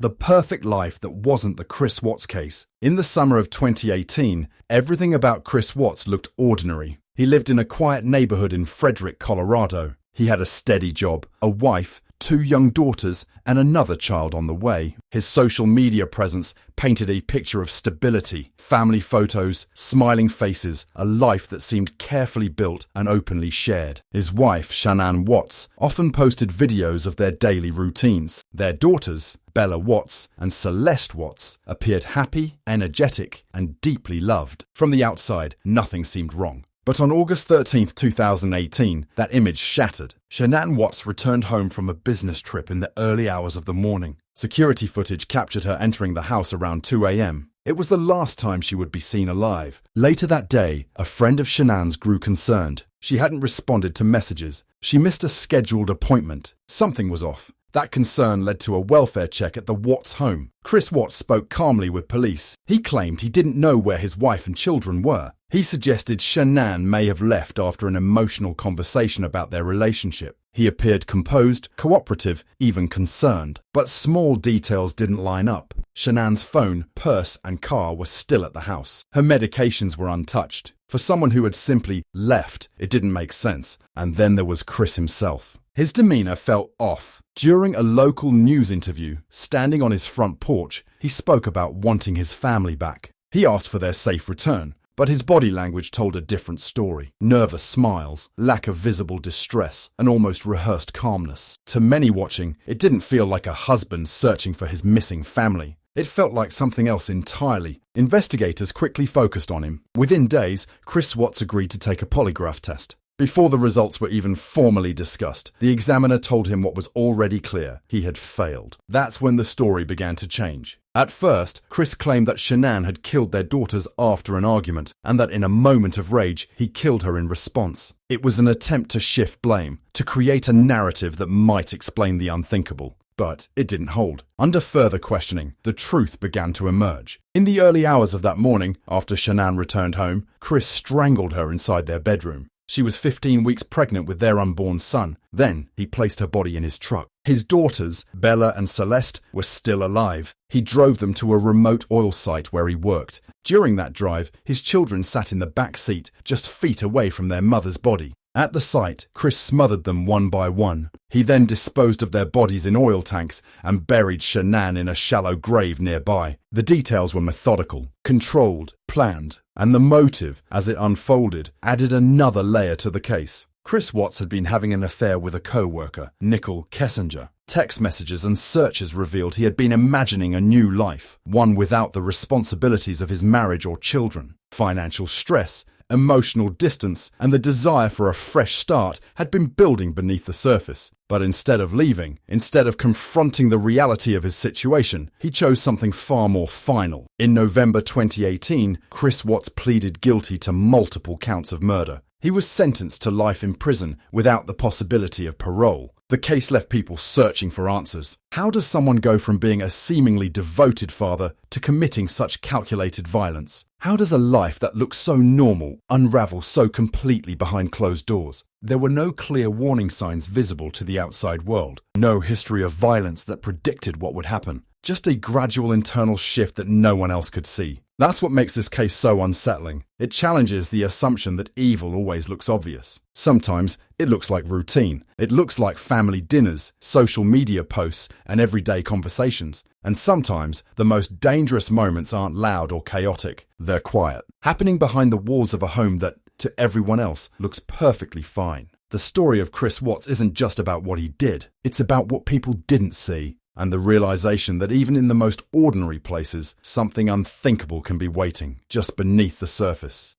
The perfect life that wasn't the Chris Watts case. In the summer of 2018, everything about Chris Watts looked ordinary. He lived in a quiet neighborhood in Frederick, Colorado. He had a steady job, a wife, 2 young daughters, and another child on the way. His social media presence painted a picture of stability, family photos, smiling faces, a life that seemed carefully built and openly shared. His wife, Shanann Watts, often posted videos of their daily routines. Their daughters, Bella Watts and Celeste Watts, appeared happy, energetic, and deeply loved. From the outside, nothing seemed wrong. But on August 13, 2018, that image shattered. Shanann Watts returned home from a business trip in the early hours of the morning. Security footage captured her entering the house around 2 a.m. It was the last time she would be seen alive. Later that day, a friend of Shanann's grew concerned. She hadn't responded to messages. She missed a scheduled appointment. Something was off. That concern led to a welfare check at the Watts home. Chris Watts spoke calmly with police. He claimed he didn't know where his wife and children were. He suggested Shanann may have left after an emotional conversation about their relationship. He appeared composed, cooperative, even concerned. But small details didn't line up. Shanann's phone, purse, and car were still at the house. Her medications were untouched. For someone who had simply left, it didn't make sense. And then there was Chris himself. His demeanor felt off. During a local news interview, standing on his front porch, he spoke about wanting his family back. He asked for their safe return, but his body language told a different story. Nervous smiles, lack of visible distress, an almost rehearsed calmness. To many watching, it didn't feel like a husband searching for his missing family. It felt like something else entirely. Investigators quickly focused on him. Within days, Chris Watts agreed to take a polygraph test. Before the results were even formally discussed, the examiner told him what was already clear: he had failed. That's when the story began to change. At first, Chris claimed that Shanann had killed their daughters after an argument, and that in a moment of rage, he killed her in response. It was an attempt to shift blame, to create a narrative that might explain the unthinkable. But it didn't hold. Under further questioning, the truth began to emerge. In the early hours of that morning, after Shanann returned home, Chris strangled her inside their bedroom. She was 15 weeks pregnant with their unborn son. Then he placed her body in his truck. His daughters, Bella and Celeste, were still alive. He drove them to a remote oil site where he worked. During that drive, his children sat in the back seat, just feet away from their mother's body. At the site, Chris smothered them one by one. He then disposed of their bodies in oil tanks and buried Shanann in a shallow grave nearby. The details were methodical, controlled, planned, and the motive, as it unfolded, added another layer to the case. Chris Watts had been having an affair with a co-worker, Nicole Kessinger. Text messages and searches revealed he had been imagining a new life, one without the responsibilities of his marriage or children. Financial stress, emotional distance, and the desire for a fresh start had been building beneath the surface. But instead of leaving, instead of confronting the reality of his situation, he chose something far more final. In November 2018, Chris Watts pleaded guilty to multiple counts of murder. He was sentenced to life in prison without the possibility of parole. The case left people searching for answers. How does someone go from being a seemingly devoted father to committing such calculated violence? How does a life that looks so normal unravel so completely behind closed doors? There were no clear warning signs visible to the outside world. No history of violence that predicted what would happen. Just a gradual internal shift that no one else could see. That's what makes this case so unsettling. It challenges the assumption that evil always looks obvious. Sometimes it looks like routine. It looks like family dinners, social media posts, and everyday conversations. And sometimes the most dangerous moments aren't loud or chaotic. They're quiet, happening behind the walls of a home that, to everyone else, looks perfectly fine. The story of Chris Watts isn't just about what he did. It's about what people didn't see. And the realization that even in the most ordinary places, something unthinkable can be waiting just beneath the surface.